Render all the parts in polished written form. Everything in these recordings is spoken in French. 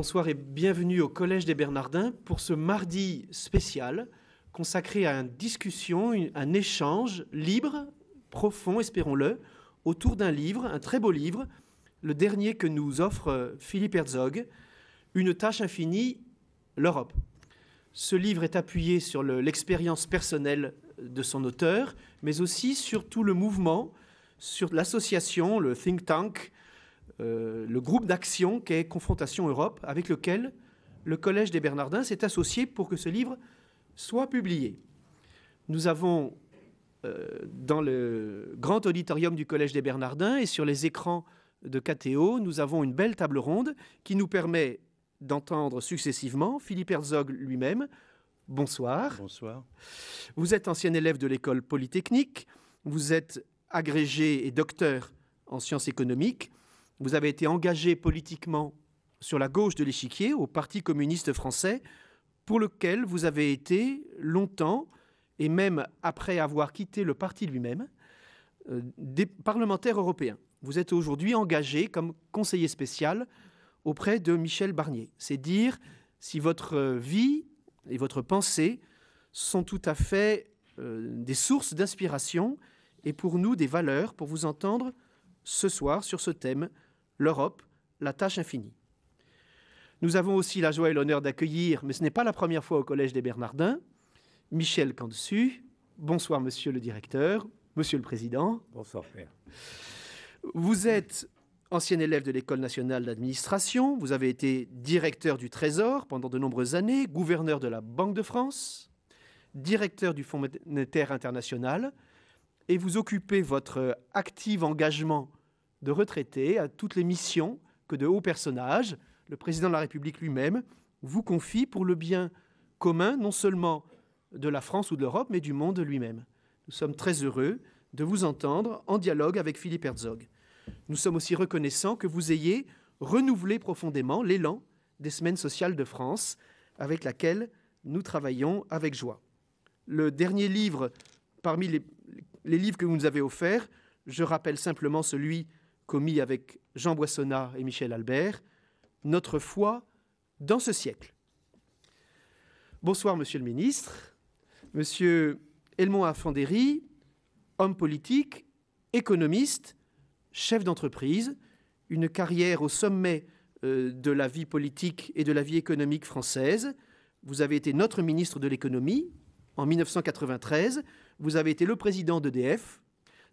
Bonsoir et bienvenue au Collège des Bernardins pour ce mardi spécial consacré à une discussion, un échange libre, profond, espérons-le, autour d'un livre, un très beau livre, le dernier que nous offre Philippe Herzog, Une tâche infinie, l'Europe. Ce livre est appuyé sur l'expérience personnelle de son auteur, mais aussi sur tout le mouvement, sur l'association, le think tank, le groupe d'action qu'est Confrontation Europe, avec lequel le Collège des Bernardins s'est associé pour que ce livre soit publié. Nous avons, dans le grand auditorium du Collège des Bernardins et sur les écrans de KTO, nous avons une belle table ronde qui nous permet d'entendre successivement Philippe Herzog lui-même. Bonsoir. Bonsoir. Vous êtes ancien élève de l'école polytechnique, vous êtes agrégé et docteur en sciences économiques. Vous avez été engagé politiquement sur la gauche de l'échiquier, au Parti communiste français, pour lequel vous avez été longtemps, et même après avoir quitté le parti lui-même, des parlementaires européens. Vous êtes aujourd'hui engagé comme conseiller spécial auprès de Michel Barnier. C'est dire si votre vie et votre pensée sont tout à fait des sources d'inspiration et pour nous des valeurs pour vous entendre ce soir sur ce thème, l'Europe, la tâche infinie. Nous avons aussi la joie et l'honneur d'accueillir, mais ce n'est pas la première fois au Collège des Bernardins, Michel Candesu. Bonsoir, monsieur le directeur, monsieur le président. Bonsoir, père. Vous êtes ancien élève de l'École nationale d'administration, vous avez été directeur du Trésor pendant de nombreuses années, gouverneur de la Banque de France, directeur du Fonds monétaire international, et vous occupez votre actif engagement de retraité à toutes les missions que de hauts personnages, le président de la République lui-même, vous confie pour le bien commun, non seulement de la France ou de l'Europe, mais du monde lui-même. Nous sommes très heureux de vous entendre en dialogue avec Philippe Herzog. Nous sommes aussi reconnaissants que vous ayez renouvelé profondément l'élan des Semaines sociales de France, avec laquelle nous travaillons avec joie. Le dernier livre, parmi les livres que vous nous avez offerts, je rappelle simplement celui commis avec Jean Boissonnat et Michel Albert, Notre foi dans ce siècle. Bonsoir, monsieur le ministre. Monsieur Helmond Affandéry, homme politique, économiste, chef d'entreprise, une carrière au sommet de la vie politique et de la vie économique française. Vous avez été notre ministre de l'économie en 1993. Vous avez été le président d'EDF.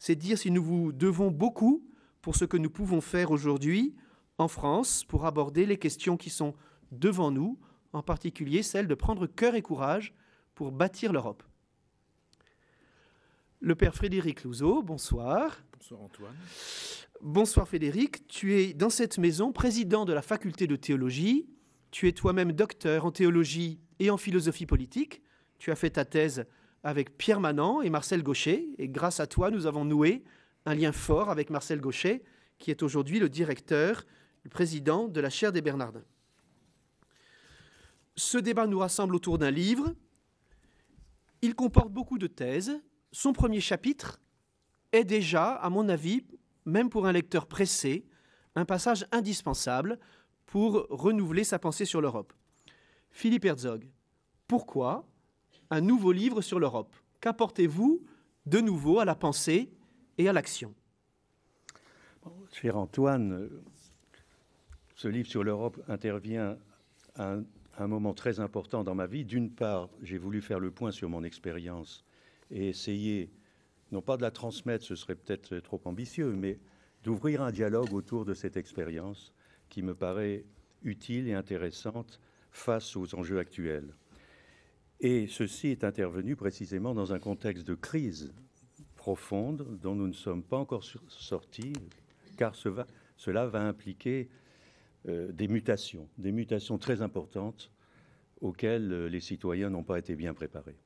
C'est dire si nous vous devons beaucoup pour ce que nous pouvons faire aujourd'hui en France pour aborder les questions qui sont devant nous, en particulier celle de prendre cœur et courage pour bâtir l'Europe. Le père Frédéric Louzeau, bonsoir. Bonsoir Antoine. Bonsoir Frédéric, tu es dans cette maison président de la faculté de théologie, tu es toi-même docteur en théologie et en philosophie politique, tu as fait ta thèse avec Pierre Manant et Marcel Gauchet, et grâce à toi, nous avons noué un lien fort avec Marcel Gauchet, qui est aujourd'hui le directeur, le président de la chaire des Bernardins. Ce débat nous rassemble autour d'un livre. Il comporte beaucoup de thèses. Son premier chapitre est déjà, à mon avis, même pour un lecteur pressé, un passage indispensable pour renouveler sa pensée sur l'Europe. Philippe Herzog, pourquoi un nouveau livre sur l'Europe? Qu'apportez-vous de nouveau à la pensée et à l'action? Cher Antoine, ce livre sur l'Europe intervient à un moment très important dans ma vie. D'une part, j'ai voulu faire le point sur mon expérience et essayer, non pas de la transmettre, ce serait peut-être trop ambitieux, mais d'ouvrir un dialogue autour de cette expérience qui me paraît utile et intéressante face aux enjeux actuels. Et ceci est intervenu précisément dans un contexte de crise profonde dont nous ne sommes pas encore sortis, car cela va impliquer des mutations très importantes auxquelles les citoyens n'ont pas été bien préparés.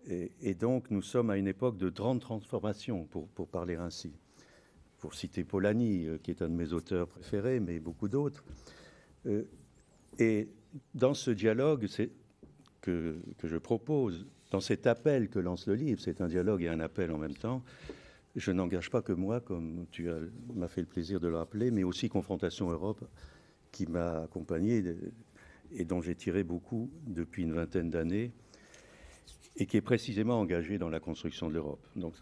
Et donc nous sommes à une époque de grande transformation, pour parler ainsi. Pour citer Polanyi, qui est un de mes auteurs préférés, mais beaucoup d'autres. Et dans ce dialogue que je propose, dans cet appel que lance le livre, c'est un dialogue et un appel en même temps, je n'engage pas que moi, comme tu m'as fait le plaisir de le rappeler, mais aussi Confrontation Europe, qui m'a accompagné et dont j'ai tiré beaucoup depuis une vingtaine d'années, et qui est précisément engagé dans la construction de l'Europe. Donc,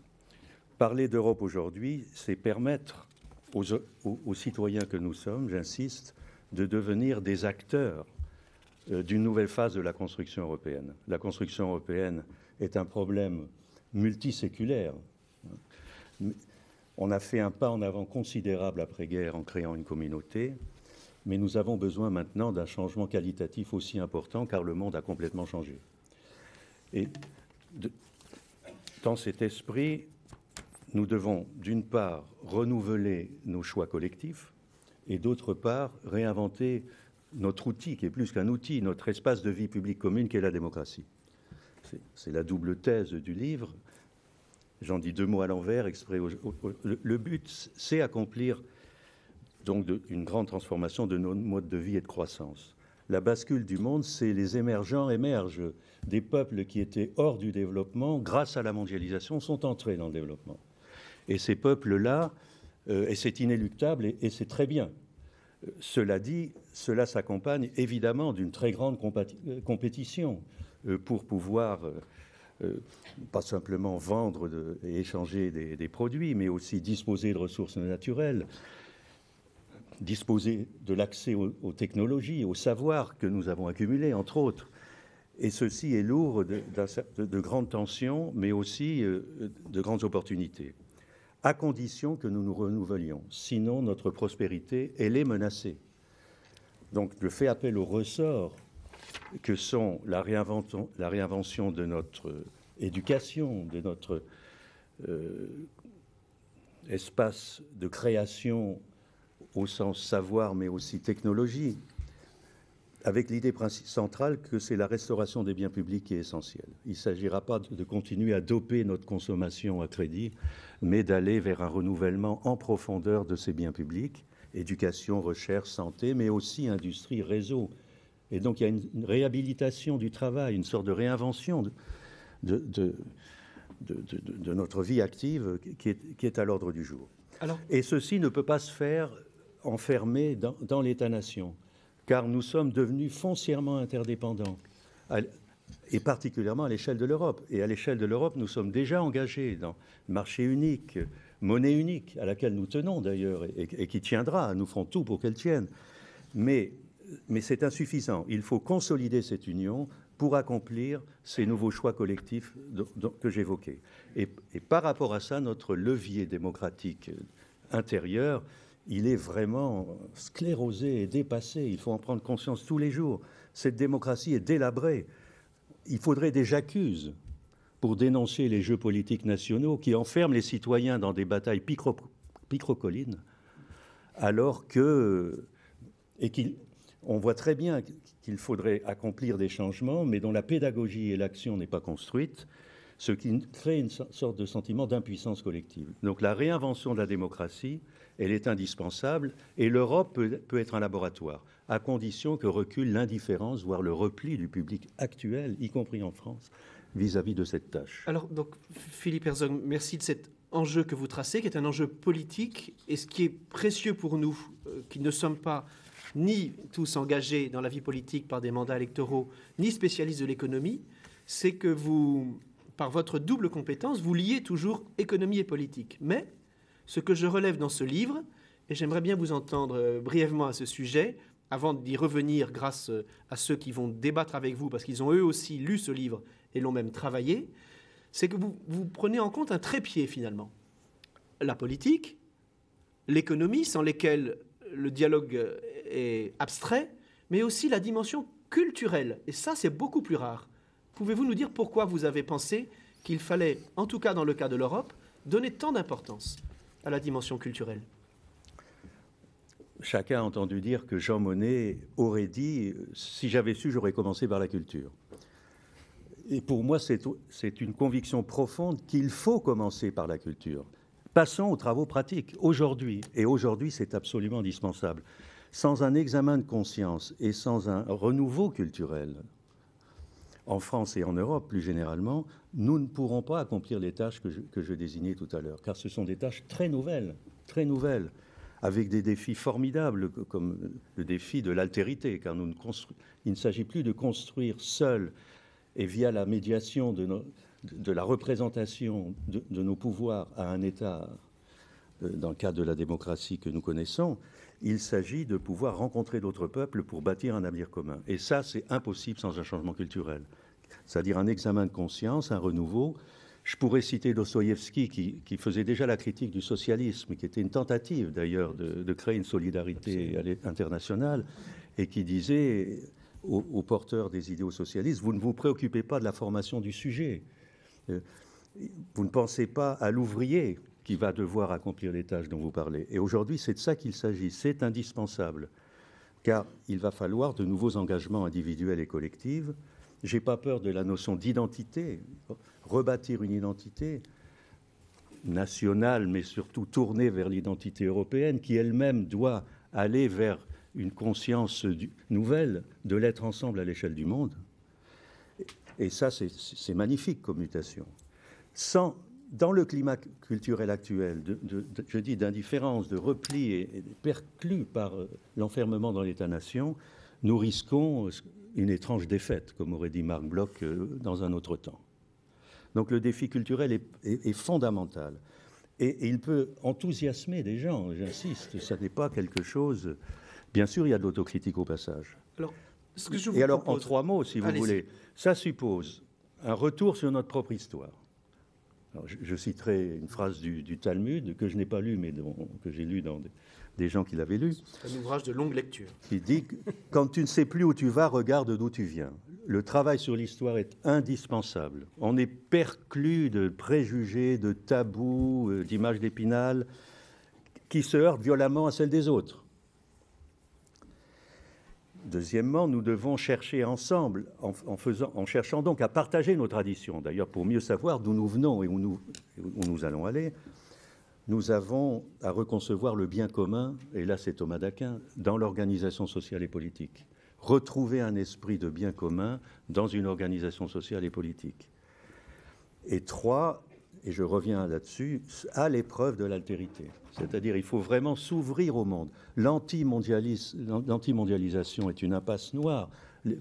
parler d'Europe aujourd'hui, c'est permettre aux citoyens que nous sommes, j'insiste, de devenir des acteurs d'une nouvelle phase de la construction européenne. La construction européenne est un problème multiséculaire. On a fait un pas en avant considérable après-guerre en créant une communauté, mais nous avons besoin maintenant d'un changement qualitatif aussi important, car le monde a complètement changé. Et dans cet esprit, nous devons d'une part renouveler nos choix collectifs et d'autre part réinventer notre outil, qui est plus qu'un outil, notre espace de vie publique commune, qui est la démocratie. C'est la double thèse du livre. J'en dis deux mots à l'envers, exprès. Le but, c'est accomplir donc une grande transformation de nos modes de vie et de croissance. La bascule du monde, c'est les émergents émergent. Des peuples qui étaient hors du développement, grâce à la mondialisation, sont entrés dans le développement. Et ces peuples-là, et c'est inéluctable et c'est très bien. Cela dit, cela s'accompagne évidemment d'une très grande compétition pour pouvoir pas simplement vendre et échanger des produits, mais aussi disposer de ressources naturelles, disposer de l'accès aux technologies, aux savoirs que nous avons accumulés, entre autres. Et ceci est lourd de grandes tensions, mais aussi de grandes opportunités, à condition que nous nous renouvelions. Sinon, notre prospérité, elle est menacée. Donc, je fais appel aux ressorts que sont la réinvention de notre éducation, de notre espace de création au sens savoir, mais aussi technologie, avec l'idée centrale que c'est la restauration des biens publics qui est essentielle. Il ne s'agira pas de continuer à doper notre consommation à crédit, mais d'aller vers un renouvellement en profondeur de ces biens publics, éducation, recherche, santé, mais aussi industrie, réseau. Et donc il y a une réhabilitation du travail, une sorte de réinvention de notre vie active qui est à l'ordre du jour. Et ceci ne peut pas se faire enfermé dans l'État-nation, car nous sommes devenus foncièrement interdépendants, et particulièrement à l'échelle de l'Europe. Et à l'échelle de l'Europe, nous sommes déjà engagés dans le marché unique, monnaie unique, à laquelle nous tenons d'ailleurs, et qui tiendra. Nous ferons tout pour qu'elle tienne. Mais c'est insuffisant. Il faut consolider cette union pour accomplir ces nouveaux choix collectifs que j'évoquais. Et par rapport à ça, notre levier démocratique intérieur, il est vraiment sclérosé et dépassé. Il faut en prendre conscience tous les jours. Cette démocratie est délabrée. Il faudrait des J'accuse pour dénoncer les jeux politiques nationaux qui enferment les citoyens dans des batailles picrocollines, alors que... on voit très bien qu'il faudrait accomplir des changements, mais dont la pédagogie et l'action n'est pas construite, ce qui crée une sorte de sentiment d'impuissance collective. Donc la réinvention de la démocratie, elle est indispensable, et l'Europe peut être un laboratoire, à condition que recule l'indifférence, voire le repli du public actuel, y compris en France, vis-à-vis de cette tâche. Alors, donc, Philippe Herzog, merci de cet enjeu que vous tracez, qui est un enjeu politique, et ce qui est précieux pour nous, qui ne sommes pas ni tous engagés dans la vie politique par des mandats électoraux, ni spécialistes de l'économie, c'est que vous, par votre double compétence, vous liez toujours économie et politique. Mais ce que je relève dans ce livre, et j'aimerais bien vous entendre brièvement à ce sujet, avant d'y revenir grâce à ceux qui vont débattre avec vous, parce qu'ils ont eux aussi lu ce livre et l'ont même travaillé, c'est que vous prenez en compte un trépied finalement. La politique, l'économie, sans lesquelles le dialogue est abstrait, mais aussi la dimension culturelle. Et ça, c'est beaucoup plus rare. Pouvez-vous nous dire pourquoi vous avez pensé qu'il fallait, en tout cas dans le cas de l'Europe, donner tant d'importance à la dimension culturelle? Chacun a entendu dire que Jean Monnet aurait dit « si j'avais su, j'aurais commencé par la culture ». Et pour moi, c'est une conviction profonde qu'il faut commencer par la culture. Passons aux travaux pratiques, aujourd'hui. Et aujourd'hui, c'est absolument indispensable. Sans un examen de conscience et sans un renouveau culturel, en France et en Europe plus généralement, nous ne pourrons pas accomplir les tâches que je désignais tout à l'heure, car ce sont des tâches très nouvelles, avec des défis formidables, comme le défi de l'altérité, car il ne s'agit plus de construire seul et via la médiation de la représentation de nos pouvoirs à un État, dans le cadre de la démocratie que nous connaissons. Il s'agit de pouvoir rencontrer d'autres peuples pour bâtir un avenir commun. Et ça, c'est impossible sans un changement culturel. C'est-à-dire un examen de conscience, un renouveau. Je pourrais citer Dostoïevski qui faisait déjà la critique du socialisme, qui était une tentative d'ailleurs de créer une solidarité internationale, et qui disait aux porteurs des idéaux socialistes, vous ne vous préoccupez pas de la formation du sujet. Vous ne pensez pas à l'ouvrier qui va devoir accomplir les tâches dont vous parlez. Et aujourd'hui, c'est de ça qu'il s'agit. C'est indispensable, car il va falloir de nouveaux engagements individuels et collectifs. Je n'ai pas peur de la notion d'identité, rebâtir une identité nationale, mais surtout tournée vers l'identité européenne, qui elle-même doit aller vers une conscience nouvelle de l'être ensemble à l'échelle du monde. Et ça, c'est magnifique comme mutation. Dans le climat culturel actuel, je dis d'indifférence, de repli et perclus par l'enfermement dans l'État-nation, nous risquons une étrange défaite, comme aurait dit Marc Bloch dans un autre temps. Donc le défi culturel est fondamental. Et il peut enthousiasmer des gens, j'insiste, ça n'est pas quelque chose... Bien sûr, il y a de l'autocritique au passage. Alors, ce que je vous propose... propose... en 3 mots, si vous voulez, ça suppose un retour sur notre propre histoire. Alors, je citerai une phrase du Talmud, que je n'ai pas lu, mais que j'ai lu dans des gens qui l'avaient lu. C'est un ouvrage de longue lecture. Qui dit « Quand tu ne sais plus où tu vas, regarde d'où tu viens ». Le travail sur l'histoire est indispensable. On est perclus de préjugés, de tabous, d'images d'Épinal, qui se heurtent violemment à celles des autres. Deuxièmement, nous devons chercher ensemble, en cherchant donc à partager nos traditions. D'ailleurs, pour mieux savoir d'où nous venons et où nous allons aller, nous avons à reconcevoir le bien commun, et là c'est Thomas d'Aquin, dans l'organisation sociale et politique. Retrouver un esprit de bien commun dans une organisation sociale et politique. Et 3, et je reviens là-dessus, à l'épreuve de l'altérité. C'est-à-dire il faut vraiment s'ouvrir au monde. L'antimmondialisation est une impasse noire.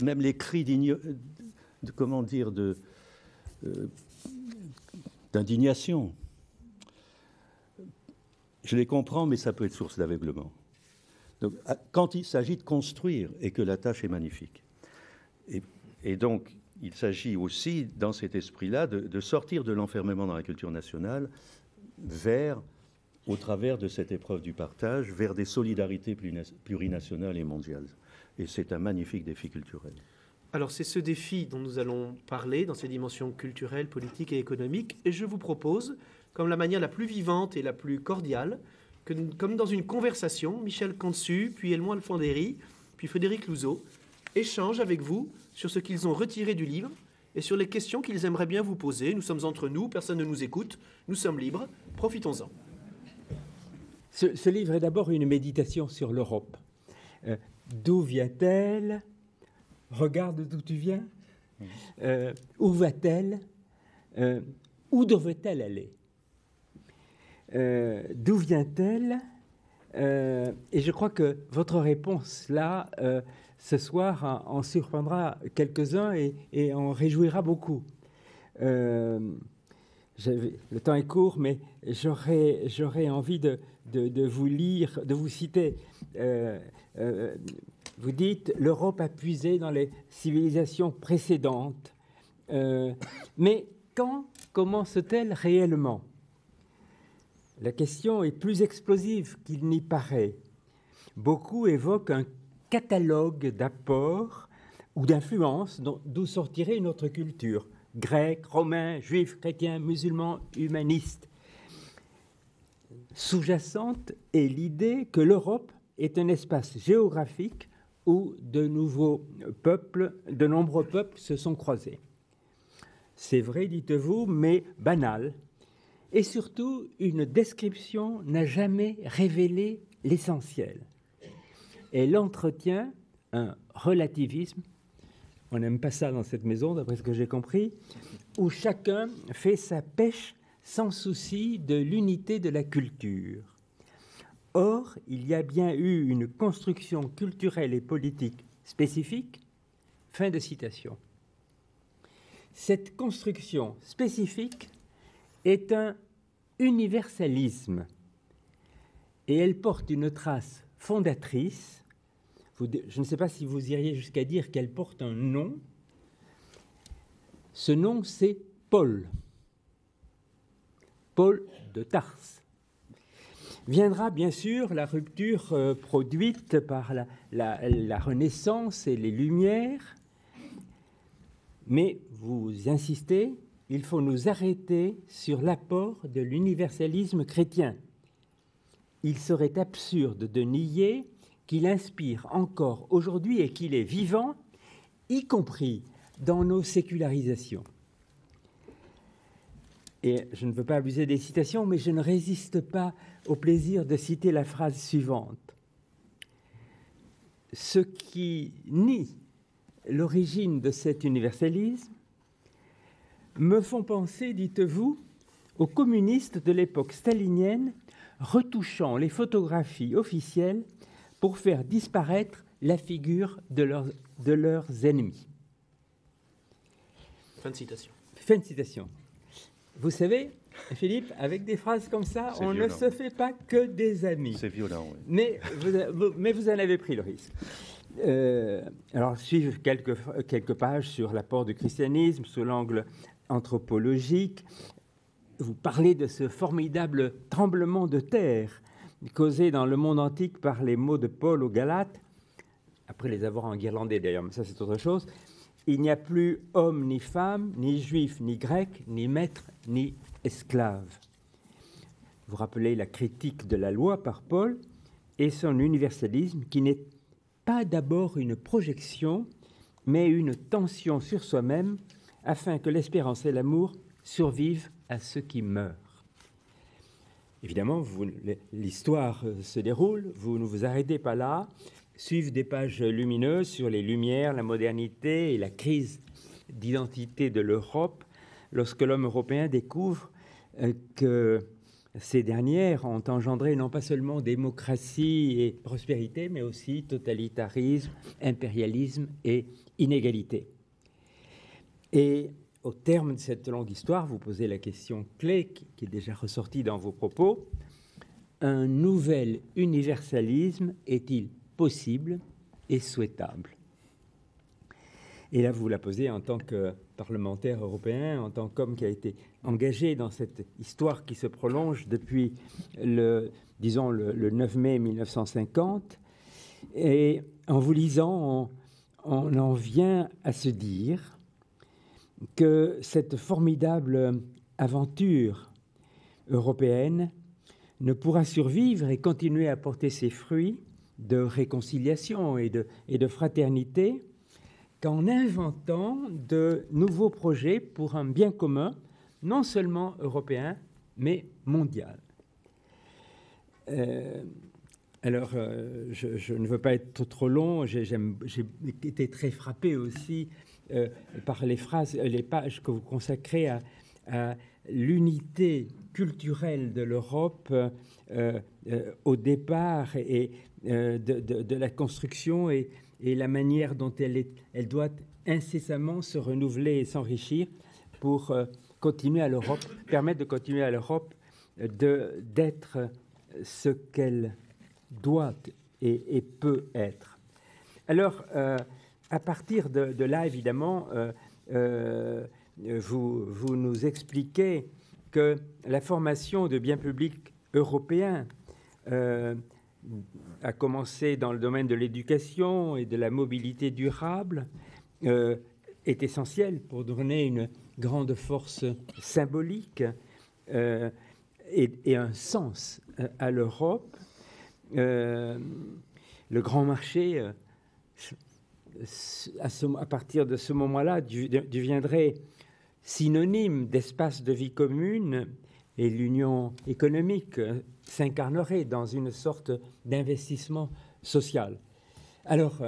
Même les cris d'indignation, je les comprends, mais ça peut être source d'aveuglement. Donc, quand il s'agit de construire, et que la tâche est magnifique. Et donc, il s'agit aussi, dans cet esprit-là, de sortir de l'enfermement dans la culture nationale au travers de cette épreuve du partage, vers des solidarités plurinationales et mondiales. Et c'est un magnifique défi culturel. Alors, c'est ce défi dont nous allons parler dans ses dimensions culturelles, politiques et économiques. Et je vous propose, comme la manière la plus vivante et la plus cordiale, comme dans une conversation, Michel Cantu, puis Helmut Alfandéry, puis Frédéric Louzeau, échangent avec vous sur ce qu'ils ont retiré du livre et sur les questions qu'ils aimeraient bien vous poser. Nous sommes entre nous, personne ne nous écoute, nous sommes libres, profitons-en. Ce livre est d'abord une méditation sur l'Europe. D'où vient-elle? Regarde d'où tu viens. Où va-t-elle? Où devrait-elle aller? D'où vient-elle? Et je crois que votre réponse là, ce soir, en surprendra quelques-uns et en réjouira beaucoup. Le temps est court, mais j'aurais envie de vous lire, de vous citer. Vous dites, l'Europe a puisé dans les civilisations précédentes. Mais quand commence-t-elle réellement? La question est plus explosive qu'il n'y paraît. Beaucoup évoquent un catalogue d'apports ou d'influences d'où sortirait notre culture. Grecs, romains, juifs, chrétiens, musulmans, humanistes. Sous-jacente est l'idée que l'Europe est un espace géographique où de nombreux peuples se sont croisés. C'est vrai, dites-vous, mais banal. Et surtout, une description n'a jamais révélé l'essentiel. Elle entretient un relativisme, on n'aime pas ça dans cette maison, d'après ce que j'ai compris, où chacun fait sa pêche sans souci de l'unité de la culture. Or, il y a bien eu une construction culturelle et politique spécifique. Fin de citation. Cette construction spécifique est un universalisme et elle porte une trace fondatrice. Je ne sais pas si vous iriez jusqu'à dire qu'elle porte un nom. Ce nom, c'est Paul. Paul de Tarse. Viendra bien sûr la rupture produite par la Renaissance et les Lumières, mais vous insistez, il faut nous arrêter sur l'apport de l'universalisme chrétien. Il serait absurde de nier qu'il inspire encore aujourd'hui et qu'il est vivant, y compris dans nos sécularisations. Et je ne veux pas abuser des citations, mais je ne résiste pas au plaisir de citer la phrase suivante. Ce qui nie l'origine de cet universalisme me font penser, dites-vous, aux communistes de l'époque stalinienne retouchant les photographies officielles pour faire disparaître la figure de leurs ennemis. Fin de citation. Fin de citation. Vous savez, Philippe, avec des phrases comme ça, on ne se fait pas que des amis. C'est violent, oui. Mais vous en avez pris le risque. Alors, suivent quelques pages sur l'apport du christianisme sous l'angle anthropologique. Vous parlez de ce formidable tremblement de terre causé dans le monde antique par les mots de Paul aux Galates, après les avoir enguirlandés d'ailleurs, mais ça c'est autre chose. Il n'y a plus homme ni femme, ni juif, ni grec, ni maître, ni esclave. Vous rappelez la critique de la loi par Paul et son universalisme qui n'est pas d'abord une projection, mais une tension sur soi-même afin que l'espérance et l'amour survivent à ceux qui meurent. Évidemment, l'histoire se déroule, vous ne vous arrêtez pas là, suivent des pages lumineuses sur les Lumières, la modernité et la crise d'identité de l'Europe, lorsque l'homme européen découvre que ces dernières ont engendré non pas seulement démocratie et prospérité, mais aussi totalitarisme, impérialisme et inégalité. Et au terme de cette longue histoire, vous posez la question clé qui est déjà ressortie dans vos propos. Un nouvel universalisme est-il possible et souhaitable? Et là, vous la posez en tant que parlementaire européen, en tant qu'homme qui a été engagé dans cette histoire qui se prolonge depuis le 9 mai 1950. Et en vous lisant, on en vient à se dire que cette formidable aventure européenne ne pourra survivre et continuer à porter ses fruits de réconciliation et de fraternité qu'en inventant de nouveaux projets pour un bien commun, non seulement européen, mais mondial. Alors, je ne veux pas être trop long, j'ai été très frappé aussi par les pages que vous consacrez à l'unité culturelle de l'Europe au départ et de la construction et la manière dont elle doit incessamment se renouveler et s'enrichir pour permettre de continuer à l'Europe d'être ce qu'elle doit et peut être. Alors, à partir de là, évidemment, vous nous expliquez que la formation de biens publics européens a commencé dans le domaine de l'éducation et de la mobilité durable, est essentielle pour donner une grande force symbolique et un sens à l'Europe. Le grand marché, à partir de ce moment-là, deviendrait synonyme d'espace de vie commune et l'union économique s'incarnerait dans une sorte d'investissement social. Alors,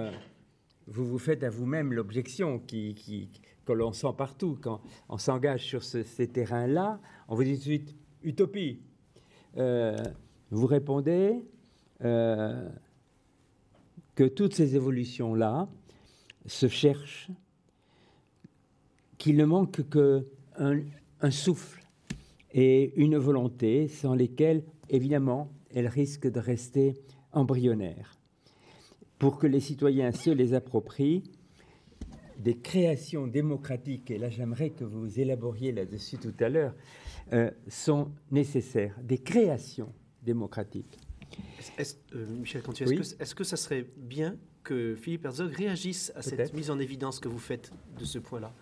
vous vous faites à vous-même l'objection que l'on sent partout quand on s'engage sur ces terrains-là. On vous dit tout de suite « utopie ». Vous répondez que toutes ces évolutions-là se cherchent, qu'il ne manque qu'un souffle et une volonté sans lesquelles, évidemment, elles risquent de rester embryonnaires. Pour que les citoyens se les approprient, des créations démocratiques, et là j'aimerais que vous élaboriez là-dessus tout à l'heure, sont nécessaires, des créations démocratiques. Michel Cantu, Oui. est-ce que ça serait bien que Philippe Herzog réagisse à cette Peut-être. mise en évidence que vous faites de ce point-là?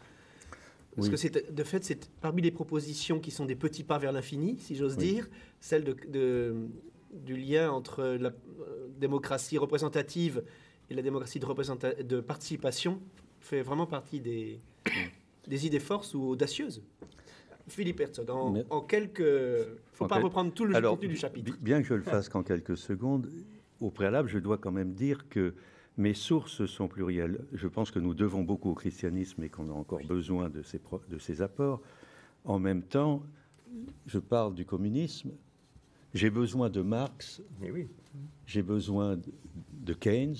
Parce Oui. que de fait, c'est parmi les propositions qui sont des petits pas vers l'infini, si j'ose dire, celle du lien entre la démocratie représentative et la démocratie de participation fait vraiment partie des idées forces ou audacieuses. Philippe Herzog, en quelques... Il ne faut pas reprendre tout le contenu du chapitre. Bien que je le fasse qu'en quelques secondes, au préalable, je dois quand même dire que mes sources sont plurielles. Je pense que nous devons beaucoup au christianisme et qu'on a encore besoin de ses apports. En même temps, je parle du communisme. J'ai besoin de Marx. Mais oui. J'ai besoin de Keynes,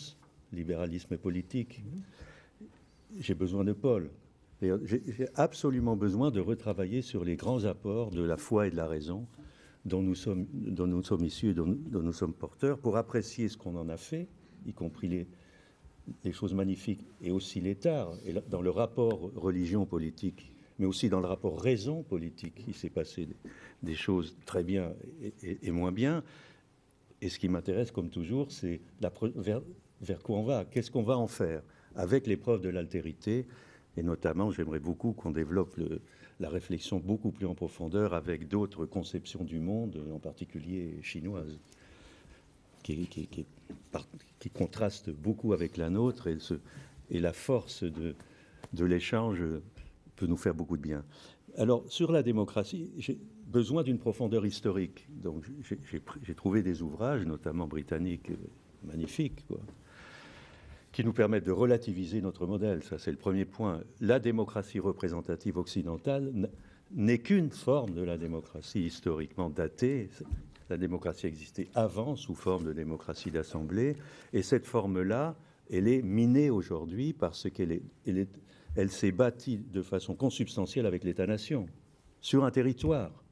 libéralisme politique. J'ai besoin de Paul. J'ai absolument besoin de retravailler sur les grands apports de la foi et de la raison dont nous sommes issus et dont nous sommes porteurs pour apprécier ce qu'on en a fait, y compris les choses magnifiques et aussi les tares. Et dans le rapport religion-politique, mais aussi dans le rapport raison-politique, il s'est passé des choses très bien et moins bien. Et ce qui m'intéresse, comme toujours, c'est vers quoi on va. Qu'est-ce qu'on va en faire avec l'épreuve de l'altérité? Et notamment, j'aimerais beaucoup qu'on développe la réflexion beaucoup plus en profondeur avec d'autres conceptions du monde, en particulier chinoises, qui contrastent beaucoup avec la nôtre. Et la force de l'échange peut nous faire beaucoup de bien. Alors, sur la démocratie, j'ai besoin d'une profondeur historique. Donc, j'ai trouvé des ouvrages, notamment britanniques, magnifiques, quoi, qui nous permettent de relativiser notre modèle. Ça, c'est le premier point. La démocratie représentative occidentale n'est qu'une forme de la démocratie historiquement datée. La démocratie existait avant sous forme de démocratie d'assemblée. Et cette forme-là, elle est minée aujourd'hui parce qu'elle s'est bâtie de façon consubstantielle avec l'État-nation, sur un territoire,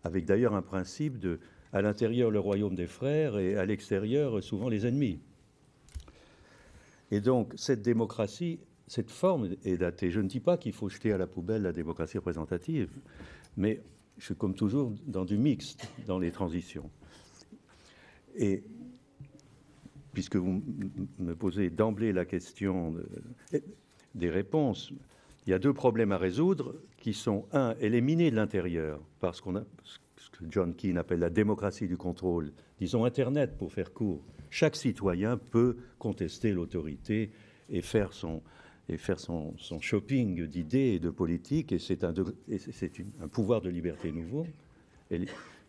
avec d'ailleurs un principe à l'intérieur le royaume des frères et à l'extérieur souvent les ennemis. Et donc, cette démocratie, cette forme est datée. Je ne dis pas qu'il faut jeter à la poubelle la démocratie représentative, mais je suis comme toujours dans du mixte, dans les transitions. Et puisque vous me posez d'emblée la question des réponses, il y a deux problèmes à résoudre qui sont, un, elle est minée de l'intérieur par ce que John Keane appelle la démocratie du contrôle, disons Internet pour faire court. Chaque citoyen peut contester l'autorité et faire son shopping d'idées et de politique, et c'est un pouvoir de liberté nouveau. Et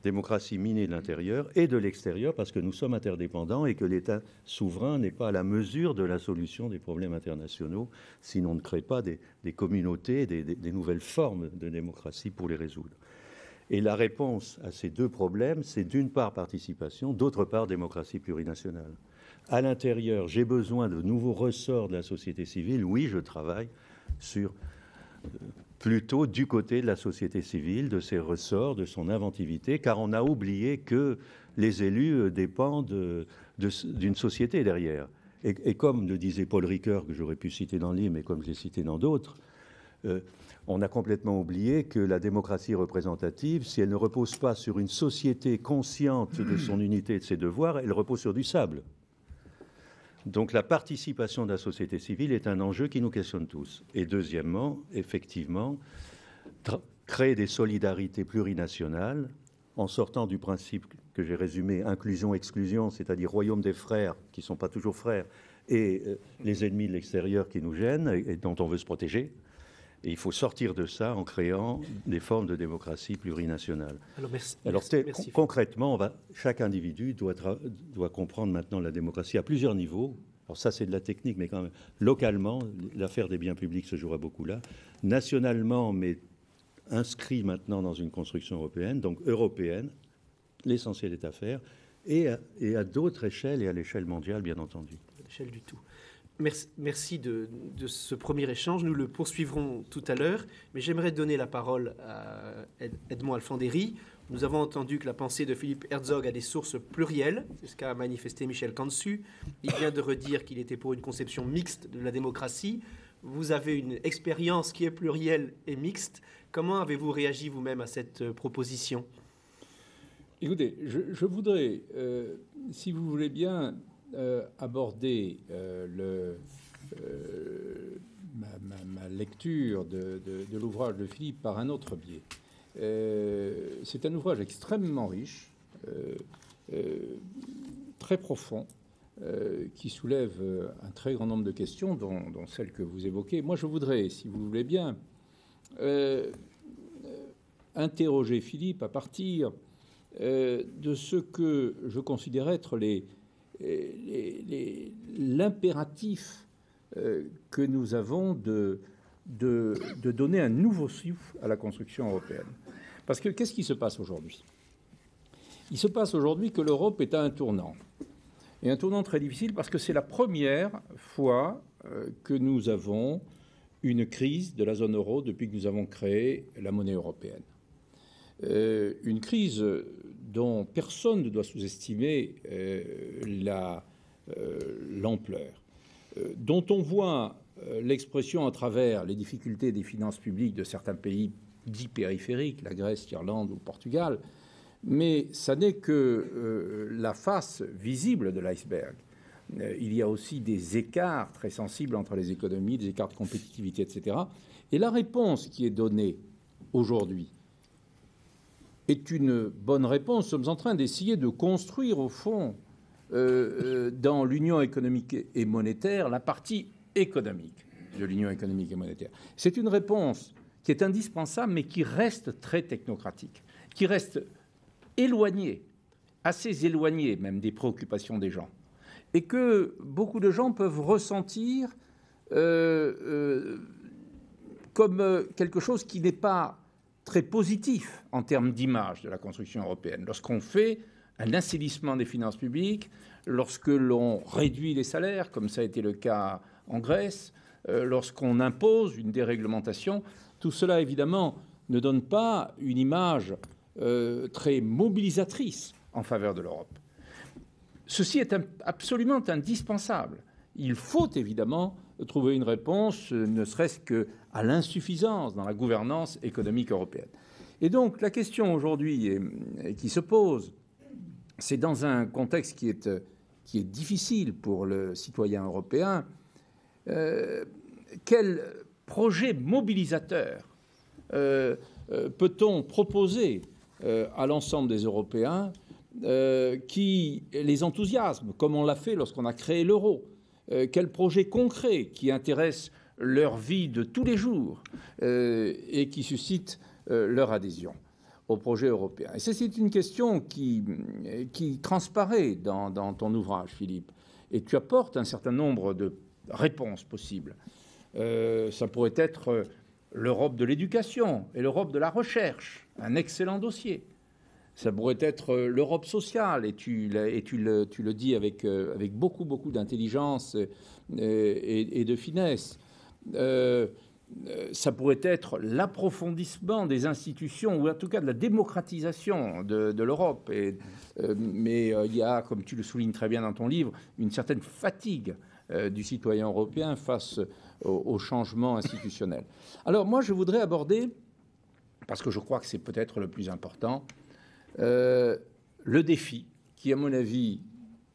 démocratie minée de l'intérieur et de l'extérieur, parce que nous sommes interdépendants et que l'État souverain n'est pas à la mesure de la solution des problèmes internationaux, sinon on ne crée pas des communautés, des nouvelles formes de démocratie pour les résoudre. Et la réponse à ces deux problèmes, c'est d'une part participation, d'autre part démocratie plurinationale. À l'intérieur, j'ai besoin de nouveaux ressorts de la société civile. Oui, je travaille plutôt du côté de la société civile, de ses ressorts, de son inventivité, car on a oublié que les élus dépendent d'une société derrière. Et comme le disait Paul Ricoeur, que j'aurais pu citer dans le livre, mais comme je l'ai cité dans d'autres, on a complètement oublié que la démocratie représentative, si elle ne repose pas sur une société consciente de son unité et de ses devoirs, elle repose sur du sable. Donc la participation de la société civile est un enjeu qui nous questionne tous. Et deuxièmement, effectivement, créer des solidarités plurinationales en sortant du principe que j'ai résumé, inclusion-exclusion, c'est-à-dire royaume des frères qui ne sont pas toujours frères, et les ennemis de l'extérieur qui nous gênent et dont on veut se protéger. Et il faut sortir de ça en créant des formes de démocratie plurinationale. Alors concrètement, chaque individu doit comprendre maintenant la démocratie à plusieurs niveaux. Alors ça, c'est de la technique, mais quand même, localement, l'affaire des biens publics se jouera beaucoup là. Nationalement, mais inscrit maintenant dans une construction européenne, donc européenne, l'essentiel est à faire. et à d'autres échelles et à l'échelle mondiale, bien entendu. À l'échelle du tout. Merci de ce premier échange. Nous le poursuivrons tout à l'heure, mais j'aimerais donner la parole à Edmond Alfandéry. Nous avons entendu que la pensée de Philippe Herzog a des sources plurielles, c'est ce qu'a manifesté Michel Cantu. Il vient de redire qu'il était pour une conception mixte de la démocratie. Vous avez une expérience qui est plurielle et mixte. Comment avez-vous réagi vous-même à cette proposition ? Écoutez, je voudrais, si vous voulez bien, aborder ma lecture de l'ouvrage de Philippe par un autre biais. C'est un ouvrage extrêmement riche, très profond, qui soulève un très grand nombre de questions, dont celle que vous évoquez. Moi, je voudrais, si vous voulez bien, interroger Philippe à partir de ce que je considère être l'impératif que nous avons de donner un nouveau souffle à la construction européenne. Parce que qu'est-ce qui se passe aujourd'hui ? Il se passe aujourd'hui que l'Europe est à un tournant. Et un tournant très difficile parce que c'est la première fois que nous avons une crise de la zone euro depuis que nous avons créé la monnaie européenne. Une crise dont personne ne doit sous-estimer l'ampleur, dont on voit l'expression à travers les difficultés des finances publiques de certains pays dits périphériques, la Grèce, l'Irlande ou le Portugal, mais ça n'est que la face visible de l'iceberg. Il y a aussi des écarts très sensibles entre les économies, des écarts de compétitivité, etc. Et la réponse qui est donnée aujourd'hui est une bonne réponse. Nous sommes en train d'essayer de construire, au fond, dans l'Union économique et monétaire, la partie économique de l'Union économique et monétaire. C'est une réponse qui est indispensable, mais qui reste très technocratique, qui reste éloignée, assez éloignée même des préoccupations des gens, et que beaucoup de gens peuvent ressentir comme quelque chose qui n'est pas très positif en termes d'image de la construction européenne. Lorsqu'on fait un assainissement des finances publiques, lorsque l'on réduit les salaires, comme ça a été le cas en Grèce, lorsqu'on impose une déréglementation, tout cela, évidemment, ne donne pas une image très mobilisatrice en faveur de l'Europe. Ceci est absolument indispensable. Il faut évidemment trouver une réponse, ne serait-ce qu'à l'insuffisance dans la gouvernance économique européenne. Et donc la question aujourd'hui qui se pose, c'est dans un contexte qui est difficile pour le citoyen européen, quel projet mobilisateur peut-on proposer à l'ensemble des Européens qui les enthousiasme, comme on l'a fait lorsqu'on a créé l'euro. Quel projet concret qui intéresse leur vie de tous les jours et qui suscite leur adhésion au projet européen. Et c'est une question qui transparaît dans ton ouvrage, Philippe. Et tu apportes un certain nombre de réponses possibles. Ça pourrait être l'Europe de l'éducation et l'Europe de la recherche, un excellent dossier. Ça pourrait être l'Europe sociale, et tu le dis avec beaucoup d'intelligence et de finesse. Ça pourrait être l'approfondissement des institutions, ou en tout cas de la démocratisation de l'Europe. Mais il y a, comme tu le soulignes très bien dans ton livre, une certaine fatigue du citoyen européen face au changement institutionnel. Alors moi, je voudrais aborder, parce que je crois que c'est peut-être le plus important, le défi qui, à mon avis,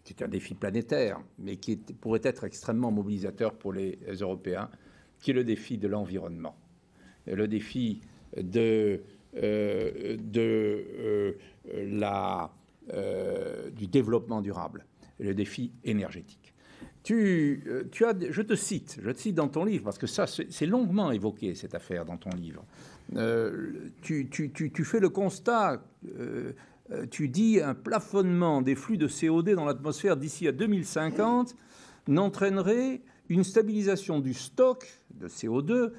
qui est un défi planétaire, mais qui pourrait être extrêmement mobilisateur pour les Européens, qui est le défi de l'environnement, le défi du développement durable, le défi énergétique. Je te cite dans ton livre, parce que ça, c'est longuement évoqué, cette affaire, dans ton livre. Tu fais le constat, tu dis un plafonnement des flux de CO2 dans l'atmosphère d'ici à 2050 n'entraînerait une stabilisation du stock de CO2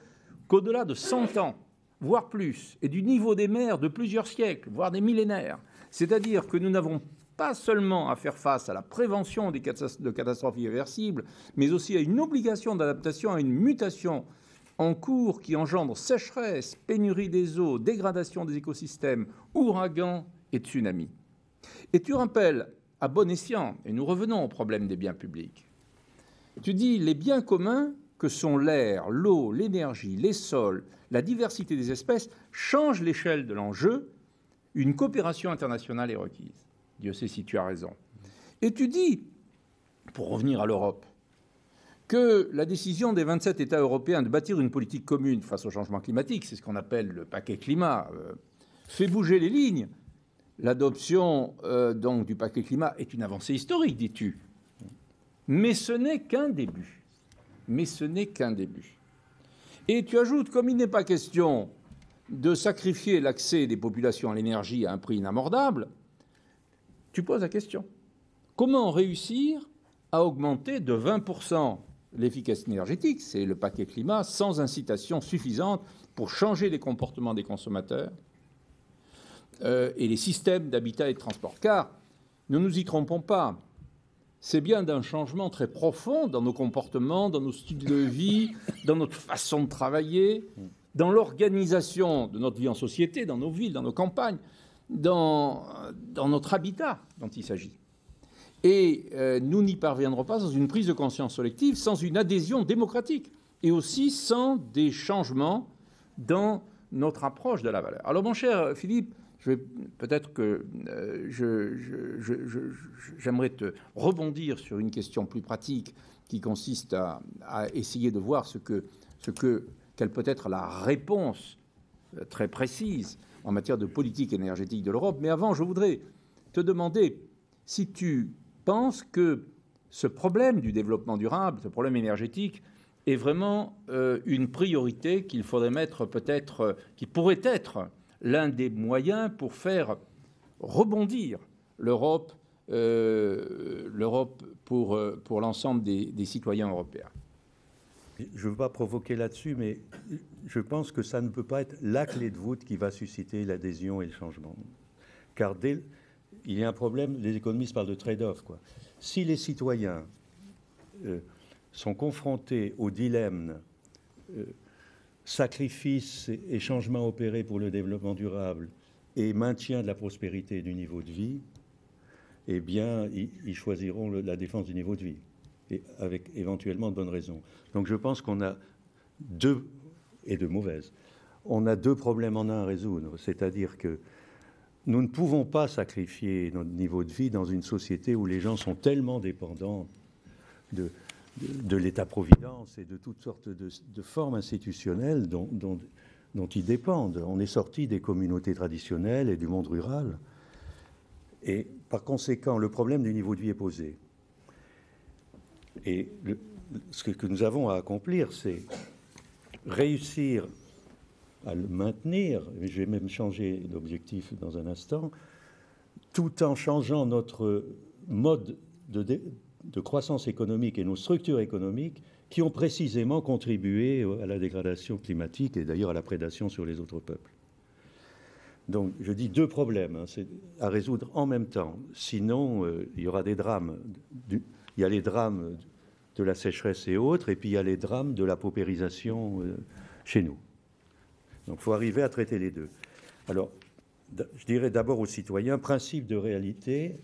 qu'au-delà de 100 ans, voire plus, et du niveau des mers de plusieurs siècles, voire des millénaires. C'est-à-dire que nous n'avons pas seulement à faire face à la prévention de catastrophes irréversibles, mais aussi à une obligation d'adaptation à une mutation en cours qui engendre sécheresse, pénurie des eaux, dégradation des écosystèmes, ouragans et tsunamis. Et tu rappelles, à bon escient, et nous revenons au problème des biens publics, tu dis les biens communs que sont l'air, l'eau, l'énergie, les sols, la diversité des espèces changent l'échelle de l'enjeu. Une coopération internationale est requise. Dieu sait si tu as raison. Et tu dis, pour revenir à l'Europe, que la décision des 27 États européens de bâtir une politique commune face au changement climatique, c'est ce qu'on appelle le paquet climat, fait bouger les lignes. L'adoption donc du paquet climat est une avancée historique, dis-tu. Mais ce n'est qu'un début. Mais ce n'est qu'un début. Et tu ajoutes, comme il n'est pas question de sacrifier l'accès des populations à l'énergie à un prix inabordable, tu poses la question. Comment réussir à augmenter de 20% l'efficacité énergétique, c'est le paquet climat, sans incitation suffisante pour changer les comportements des consommateurs et les systèmes d'habitat et de transport. Car, ne nous y trompons pas, c'est bien d'un changement très profond dans nos comportements, dans nos styles de vie, dans notre façon de travailler, dans l'organisation de notre vie en société, dans nos villes, dans nos campagnes, dans notre habitat dont il s'agit. Et nous n'y parviendrons pas sans une prise de conscience collective, sans une adhésion démocratique, et aussi sans des changements dans notre approche de la valeur. Alors, mon cher Philippe, peut-être que j'aimerais te rebondir sur une question plus pratique qui consiste à essayer de voir quelle peut être la réponse très précise en matière de politique énergétique de l'Europe. Mais avant, je voudrais te demander si tu penses que ce problème du développement durable, ce problème énergétique, est vraiment une priorité qu'il faudrait mettre peut-être, qui pourrait être l'un des moyens pour faire rebondir l'Europe pour l'ensemble des citoyens européens. Je ne veux pas provoquer là-dessus, mais je pense que ça ne peut pas être la clé de voûte qui va susciter l'adhésion et le changement. Car il y a un problème, les économistes parlent de trade-off, quoi. Si les citoyens sont confrontés au dilemme sacrifice et changements opérés pour le développement durable et maintien de la prospérité et du niveau de vie, eh bien, ils choisiront la défense du niveau de vie, et avec éventuellement de bonnes raisons. Donc je pense qu'on a deux, et de mauvaises, on a deux problèmes en un à résoudre, c'est-à-dire que nous ne pouvons pas sacrifier notre niveau de vie dans une société où les gens sont tellement dépendants de l'État-providence et de toutes sortes de formes institutionnelles dont ils dépendent. On est sorti des communautés traditionnelles et du monde rural. Et par conséquent, le problème du niveau de vie est posé. Et ce que nous avons à accomplir, c'est réussir à le maintenir, je vais même changer d'objectif dans un instant, tout en changeant notre mode de croissance économique et nos structures économiques qui ont précisément contribué à la dégradation climatique et d'ailleurs à la prédation sur les autres peuples. Donc je dis deux problèmes c'est à résoudre en même temps. Sinon, il y aura des drames. Il y a les drames de la sécheresse et autres, et puis il y a les drames de la paupérisation chez nous. Donc il faut arriver à traiter les deux. Alors, je dirais d'abord aux citoyens, principe de réalité.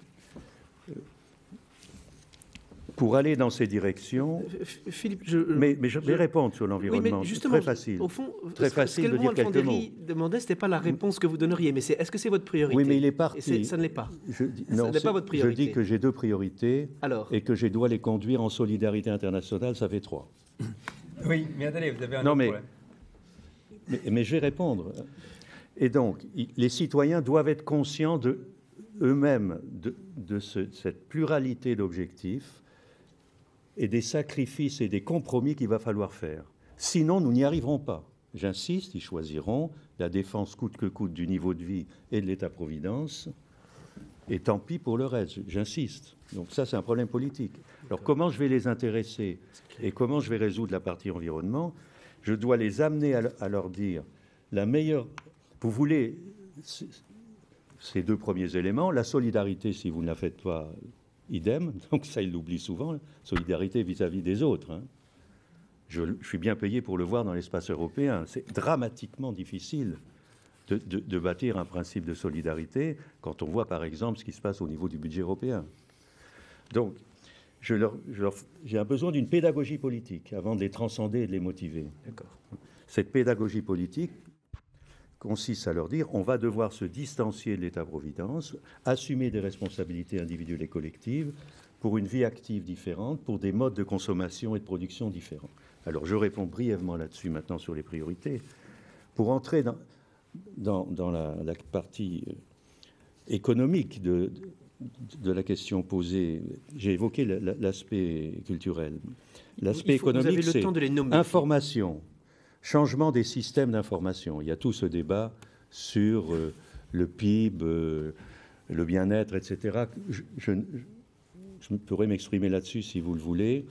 Pour aller dans ces directions, Philippe, mais je vais répondre sur l'environnement. Oui, c'est très facile. Au fond, très facile de dire quelques mots. Demandait, c'était pas la réponse que vous donneriez, mais est-ce que c'est votre priorité? Oui, mais il est parti. Ça ne l'est pas. Non, ça n'est pas votre priorité. Je dis que j'ai deux priorités. Alors. Et que je dois les conduire en solidarité internationale, ça fait trois. Oui, mais attendez, vous avez un autre problème. Mais je vais répondre. Et donc, les citoyens doivent être conscients eux-mêmes de cette pluralité d'objectifs et des sacrifices et des compromis qu'il va falloir faire. Sinon, nous n'y arriverons pas. J'insiste, ils choisiront la défense coûte que coûte du niveau de vie et de l'État-providence, et tant pis pour le reste, j'insiste. Donc ça, c'est un problème politique. Alors comment je vais les intéresser et comment je vais résoudre la partie environnement? Je dois les amener à leur dire la meilleure... Vous voulez... ces deux premiers éléments. La solidarité, si vous ne la faites pas, idem. Donc ça, il l'oublie souvent. Solidarité vis-à-vis des autres. Hein. Je suis bien payé pour le voir dans l'espace européen. C'est dramatiquement difficile de bâtir un principe de solidarité quand on voit, par exemple, ce qui se passe au niveau du budget européen. Donc, j'ai un besoin d'une pédagogie politique avant de les transcender et de les motiver. D'accord. Cette pédagogie politique consiste à leur dire on va devoir se distancier de l'État-providence, assumer des responsabilités individuelles et collectives pour une vie active différente, pour des modes de consommation et de production différents. Alors, je réponds brièvement là-dessus maintenant sur les priorités. Pour entrer dans la partie économique de la question posée, j'ai évoqué l'aspect culturel. L'aspect économique, c'est information, changement des systèmes d'information. Il y a tout ce débat sur le PIB, le bien-être, etc. Je pourrais m'exprimer là-dessus si vous le voulez.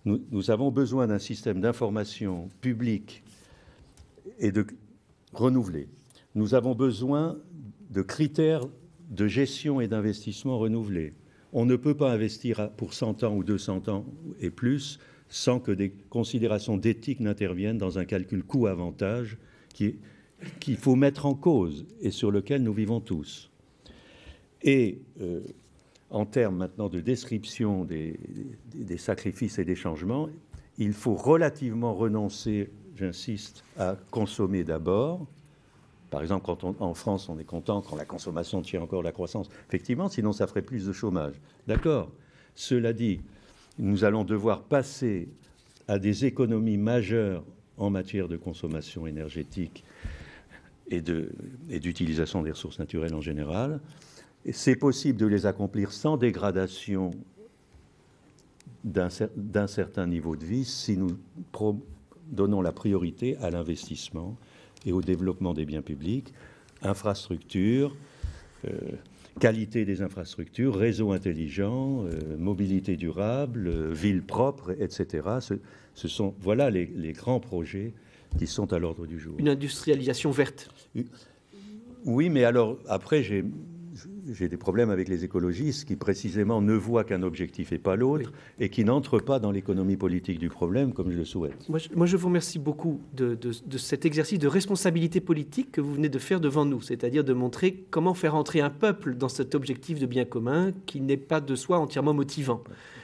Nous avons besoin d'un système d'information public et de renouvelé. Nous avons besoin de critères de gestion et d'investissement renouvelés. On ne peut pas investir pour 100 ans ou 200 ans et plus sans que des considérations d'éthique n'interviennent dans un calcul coût-avantage qu'il faut mettre en cause et sur lequel nous vivons tous. Et en termes maintenant de description des sacrifices et des changements, il faut relativement renoncer, j'insiste, à consommer d'abord. Par exemple, en France, on est content quand la consommation tient encore la croissance. Effectivement, sinon ça ferait plus de chômage. D'accord. Cela dit, nous allons devoir passer à des économies majeures en matière de consommation énergétique et d'utilisation des ressources naturelles en général. C'est possible de les accomplir sans dégradation d'un certain niveau de vie si nous donnons la priorité à l'investissement et au développement des biens publics, infrastructures, qualité des infrastructures, réseaux intelligents, mobilité durable, villes propres, etc. Ce sont, voilà les grands projets qui sont à l'ordre du jour. Une industrialisation verte. Oui, mais alors, après, j'ai des problèmes avec les écologistes qui, précisément, ne voient qu'un objectif et pas l'autre, oui, et qui n'entrent pas dans l'économie politique du problème, comme je le souhaite. Moi, je vous remercie beaucoup de cet exercice de responsabilité politique que vous venez de faire devant nous, c'est-à-dire de montrer comment faire entrer un peuple dans cet objectif de bien commun qui n'est pas de soi entièrement motivant.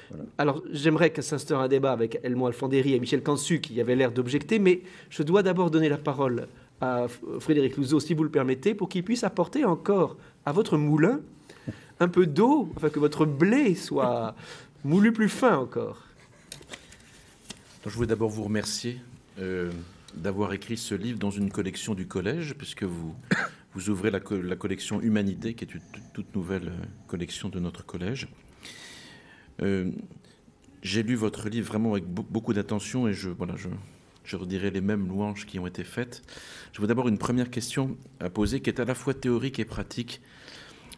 Voilà. Alors, j'aimerais que s'instaure un débat avec Helmont Alfandéry et Michel Cansu, qui avaient l'air d'objecter, mais je dois d'abord donner la parole à Frédéric Louzeau, si vous le permettez, pour qu'il puisse apporter encore à votre moulin un peu d'eau, afin que votre blé soit moulu plus fin encore. Donc, je voulais d'abord vous remercier d'avoir écrit ce livre dans une collection du collège, puisque vous ouvrez la collection Humanité, qui est une toute nouvelle collection de notre collège. J'ai lu votre livre vraiment avec beaucoup d'attention et je redirai les mêmes louanges qui ont été faites. Je veux d'abord une première question à poser qui est à la fois théorique et pratique.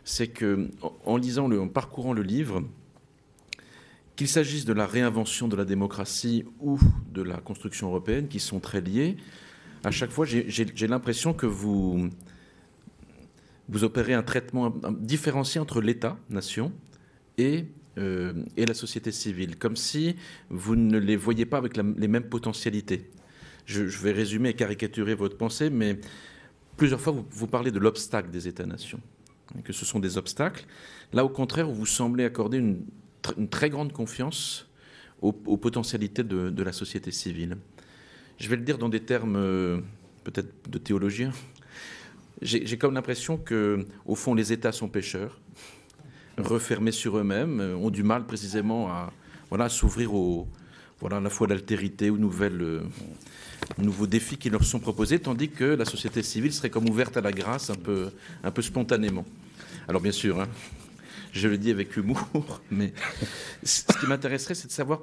C'est que, en parcourant le livre, qu'il s'agisse de la réinvention de la démocratie ou de la construction européenne, qui sont très liés, à chaque fois, j'ai l'impression que vous opérez un traitement différencié entre l'État-nation et la société civile, comme si vous ne les voyiez pas avec les mêmes potentialités. Je vais résumer et caricaturer votre pensée, mais plusieurs fois, vous parlez de l'obstacle des États-nations, que ce sont des obstacles. Là, au contraire, vous semblez accorder une très grande confiance aux potentialités de la société civile. Je vais le dire dans des termes peut-être de théologiens. J'ai comme l'impression que, au fond, les États sont pécheurs, refermés sur eux-mêmes, ont du mal précisément à s'ouvrir à la fois l'altérité aux nouveaux défis qui leur sont proposés, tandis que la société civile serait comme ouverte à la grâce un peu spontanément. Alors bien sûr, je le dis avec humour, mais ce qui m'intéresserait, c'est de savoir,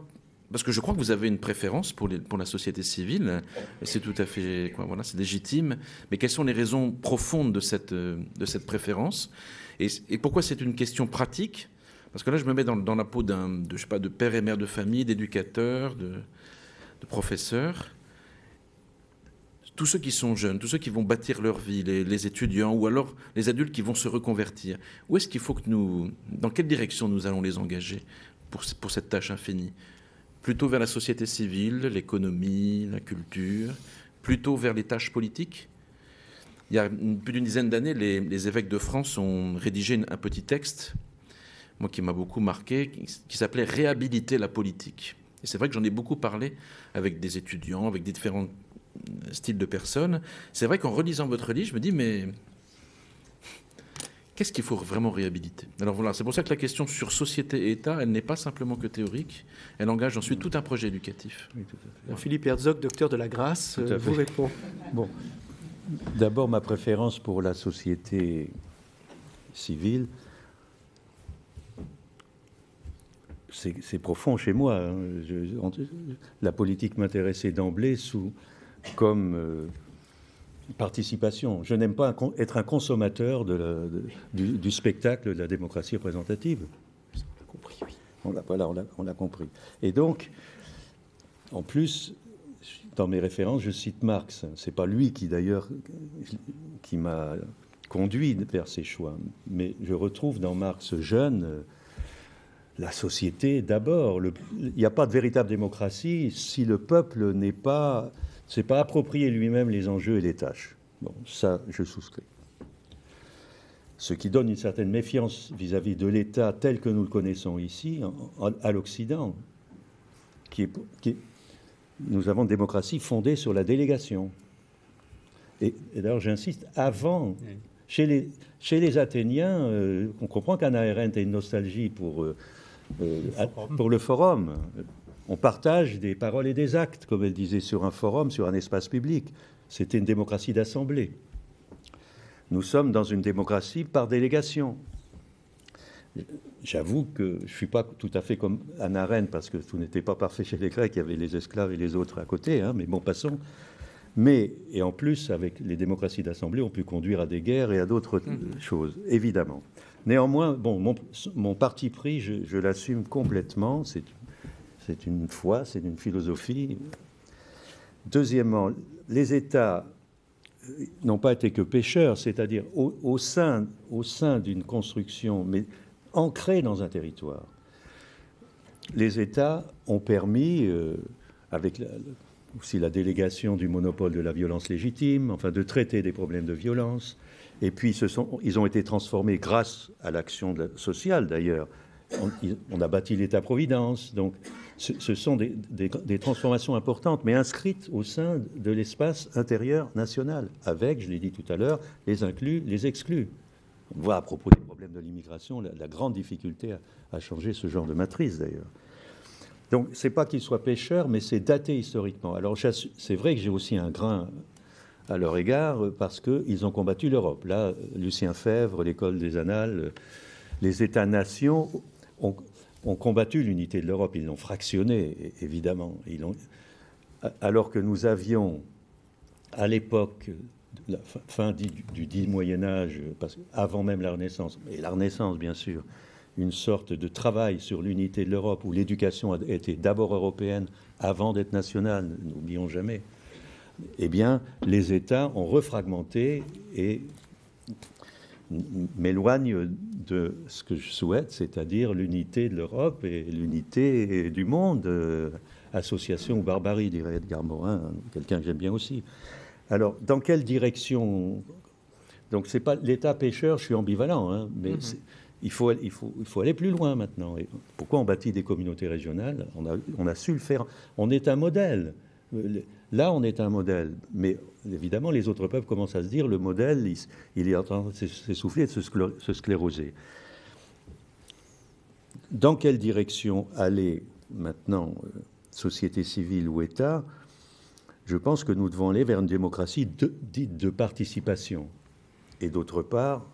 parce que je crois que vous avez une préférence pour la société civile, et c'est tout à fait, c'est légitime, mais quelles sont les raisons profondes de cette préférence, et pourquoi c'est une question pratique? Parce que là, je me mets dans la peau de père et mère de famille, d'éducateur, de professeur. tous ceux qui sont jeunes, tous ceux qui vont bâtir leur vie, les étudiants ou alors les adultes qui vont se reconvertir, où est-ce qu'il faut que dans quelle direction nous allons les engager pour cette tâche infinie? Plutôt vers la société civile, l'économie, la culture, plutôt vers les tâches politiques? Il y a plus d'une dizaine d'années, les évêques de France ont rédigé un petit texte, moi qui m'a beaucoup marqué, qui s'appelait « Réhabiliter la politique ». Et c'est vrai que j'en ai beaucoup parlé avec des étudiants, avec des différents styles de personnes. C'est vrai qu'en relisant votre livre, je me dis, mais qu'est-ce qu'il faut vraiment réhabiliter? Alors voilà, c'est pour ça que la question sur société et État, elle n'est pas simplement que théorique, elle engage ensuite tout un projet éducatif. Oui, tout à fait. Alors, Philippe Herzog, docteur de la grâce, vous répond. Bon, d'abord ma préférence pour la société civile, c'est profond chez moi. Hein. La politique m'intéressait d'emblée comme participation. Je n'aime pas être un consommateur du spectacle de la démocratie représentative. On l'a compris, oui. On l'a compris. Et donc, en plus, dans mes références, je cite Marx. C'est pas lui d'ailleurs qui m'a conduit vers ces choix, mais je retrouve dans Marx jeune la société d'abord. Il n'y a pas de véritable démocratie si le peuple s'est pas approprié lui-même les enjeux et les tâches. Bon, ça, je souscris. Ce qui donne une certaine méfiance vis-à-vis de l'État tel que nous le connaissons ici, à l'Occident, nous avons une démocratie fondée sur la délégation. Et d'ailleurs, j'insiste, avant, chez les Athéniens, on comprend qu'Hannah Arendt a une nostalgie pour le forum. On partage des paroles et des actes, comme elle disait, sur un forum, sur un espace public. C'était une démocratie d'assemblée. Nous sommes dans une démocratie par délégation. J'avoue que je ne suis pas tout à fait comme Hannah Arendt, parce que tout n'était pas parfait chez les Grecs, il y avait les esclaves et les autres à côté, hein, mais bon, passons. Et en plus, avec les démocraties d'assemblée, on peut conduire à des guerres et à d'autres choses, évidemment. Néanmoins, bon, mon parti pris, je l'assume complètement, c'est une foi, c'est une philosophie. Deuxièmement, les États n'ont pas été que pêcheurs, c'est-à-dire au sein d'une construction, mais ancrée dans un territoire. Les États ont permis, avec aussi la délégation du monopole de la violence légitime, enfin de traiter des problèmes de violence, et puis ils ont été transformés grâce à l'action sociale d'ailleurs. On a bâti l'État-providence, donc ce sont des transformations importantes, mais inscrites au sein de l'espace intérieur national, avec, je l'ai dit tout à l'heure, les inclus, les exclus. On voit à propos des problèmes de l'immigration la grande difficulté à changer ce genre de matrice d'ailleurs. Donc ce n'est pas qu'ils soient pêcheurs, mais c'est daté historiquement. Alors c'est vrai que j'ai aussi un grain à leur égard parce qu'ils ont combattu l'Europe. Là, Lucien Febvre, l'école des Annales, les États-nations ont combattu l'unité de l'Europe. Ils l'ont fractionnée, évidemment. Alors que nous avions, à l'époque, la fin du dit Moyen-Âge, avant même la Renaissance, et la Renaissance, bien sûr, une sorte de travail sur l'unité de l'Europe où l'éducation était d'abord européenne avant d'être nationale, n'oublions jamais, eh bien, les États ont refragmenté et m'éloignent de ce que je souhaite, c'est-à-dire l'unité de l'Europe et l'unité du monde, association ou barbarie, dirait Edgar Morin, quelqu'un que j'aime bien aussi. Alors, dans quelle direction? Donc, c'est pas l'État pêcheur, je suis ambivalent, hein, mais il faut aller plus loin maintenant. Et pourquoi on bâtit des communautés régionales? On a su le faire. On est un modèle. Là, on est un modèle. Mais évidemment, les autres peuples commencent à se dire le modèle, il est en train de s'essouffler et de se scléroser. Dans quelle direction aller maintenant, société civile ou État? Je pense que nous devons aller vers une démocratie dite de participation. Et d'autre part,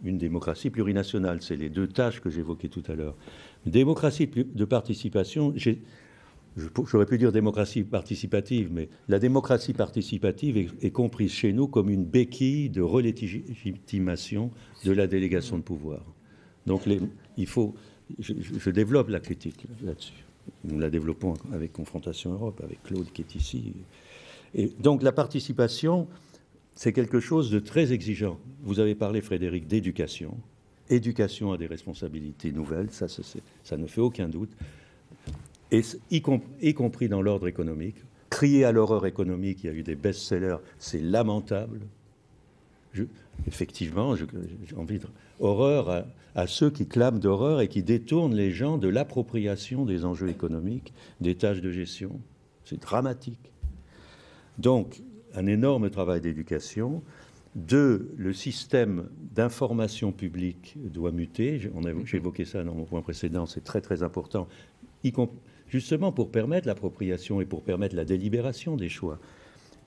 une démocratie plurinationale. C'est les deux tâches que j'évoquais tout à l'heure. Une démocratie de participation, j'aurais pu dire démocratie participative, mais la démocratie participative est comprise chez nous comme une béquille de relégitimation de la délégation de pouvoir. Donc je développe la critique là-dessus. Nous la développons avec Confrontation Europe, avec Claude qui est ici. Et donc la participation, c'est quelque chose de très exigeant. Vous avez parlé, Frédéric, d'éducation. Éducation à des responsabilités nouvelles, ça ne fait aucun doute, et y compris dans l'ordre économique. Crier à l'horreur économique, il y a eu des best-sellers, c'est lamentable. Effectivement, j'ai envie de... Horreur à ceux qui clament d'horreur et qui détournent les gens de l'appropriation des enjeux économiques, des tâches de gestion. C'est dramatique. Donc, un énorme travail d'éducation. 2, le système d'information publique doit muter. J'ai évoqué ça dans mon point précédent, c'est très très important, justement pour permettre l'appropriation et pour permettre la délibération des choix.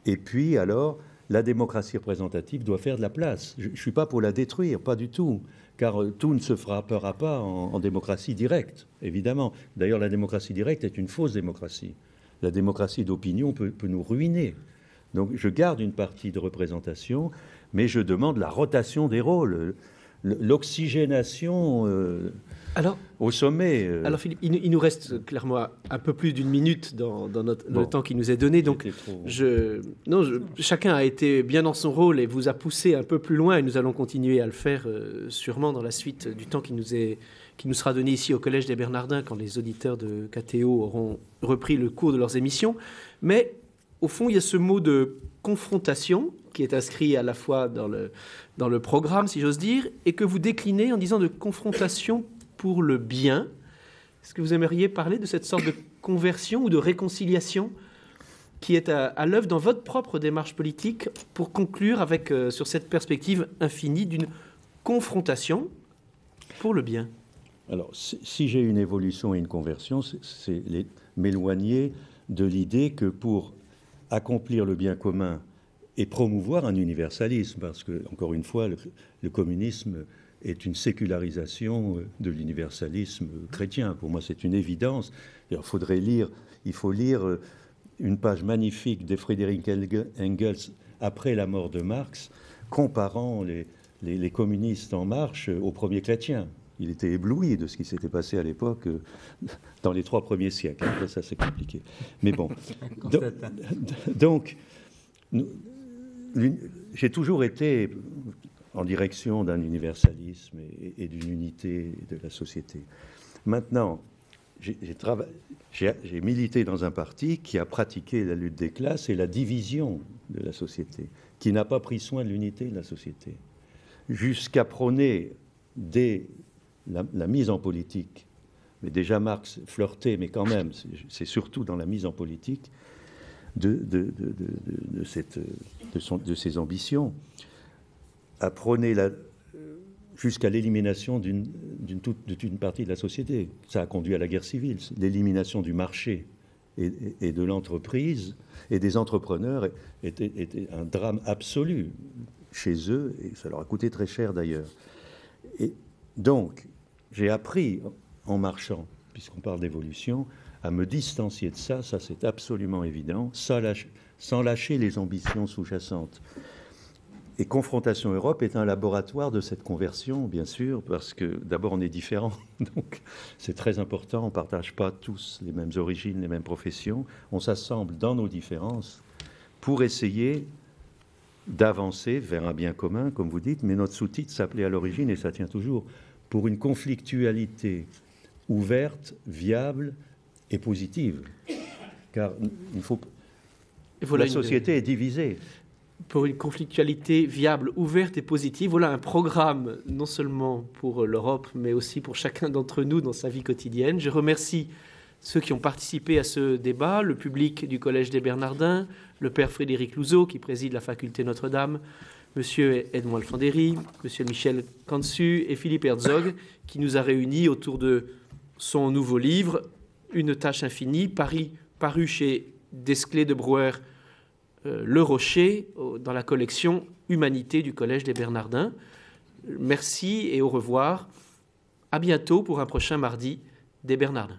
Et puis alors, la démocratie représentative doit faire de la place. Je ne suis pas pour la détruire, pas du tout, car tout ne se fera pas en démocratie directe, évidemment. D'ailleurs, la démocratie directe est une fausse démocratie. La démocratie d'opinion peut nous ruiner. Donc je garde une partie de représentation, mais je demande la rotation des rôles, l'oxygénation au sommet. Alors Philippe, il nous reste clairement un peu plus d'une minute dans le temps qui nous est donné. Donc chacun a été bien dans son rôle et vous a poussé un peu plus loin et nous allons continuer à le faire sûrement dans la suite du temps qui nous sera donné ici au Collège des Bernardins quand les auditeurs de KTO auront repris le cours de leurs émissions. Mais au fond, il y a ce mot de confrontation qui est inscrit à la fois dans le programme, si j'ose dire, et que vous déclinez en disant de confrontation pour le bien. Est-ce que vous aimeriez parler de cette sorte de conversion ou de réconciliation qui est à l'œuvre dans votre propre démarche politique pour conclure avec, sur cette perspective infinie d'une confrontation pour le bien? Alors, si j'ai une évolution et une conversion, c'est m'éloigner de l'idée que pour accomplir le bien commun et promouvoir un universalisme, parce que, encore une fois, le communisme est une sécularisation de l'universalisme chrétien. Pour moi, c'est une évidence. Il faut lire une page magnifique de Frédéric Engels après la mort de Marx, comparant les communistes en marche aux premiers chrétiens. Il était ébloui de ce qui s'était passé à l'époque dans les 3 premiers siècles. Après, ça, c'est compliqué. Mais bon. Donc, j'ai toujours été en direction d'un universalisme et d'une unité de la société. Maintenant, j'ai milité dans un parti qui a pratiqué la lutte des classes et la division de la société, qui n'a pas pris soin de l'unité de la société, jusqu'à prôner dès la mise en politique, mais déjà Marx flirtait, mais quand même, c'est surtout dans la mise en politique de ses ambitions, à prôner jusqu'à l'élimination d'une partie de la société. Ça a conduit à la guerre civile, l'élimination du marché et de l'entreprise et des entrepreneurs était un drame absolu chez eux, et ça leur a coûté très cher d'ailleurs. Et donc, j'ai appris en marchant, puisqu'on parle d'évolution, à me distancier de ça c'est absolument évident, sans lâcher les ambitions sous-jacentes. Et Confrontation Europe est un laboratoire de cette conversion, bien sûr, parce que d'abord on est différents, donc c'est très important, on ne partage pas tous les mêmes origines, les mêmes professions, on s'assemble dans nos différences pour essayer d'avancer vers un bien commun, comme vous dites, mais notre sous-titre s'appelait à l'origine, et ça tient toujours, pour une conflictualité ouverte, viable et positive. Car la société est divisée. Pour une conflictualité viable, ouverte et positive, voilà un programme non seulement pour l'Europe, mais aussi pour chacun d'entre nous dans sa vie quotidienne. Je remercie ceux qui ont participé à ce débat, le public du Collège des Bernardins, le père Frédéric Louzeau, qui préside la faculté Notre-Dame, monsieur Edmond Alfandéry, monsieur Michel Cantu et Philippe Herzog, qui nous a réunis autour de son nouveau livre, Une tâche infinie, paru chez Desclés de Brouwer, Le Rocher, dans la collection Humanité du Collège des Bernardins. Merci et au revoir. À bientôt pour un prochain mardi des Bernardins.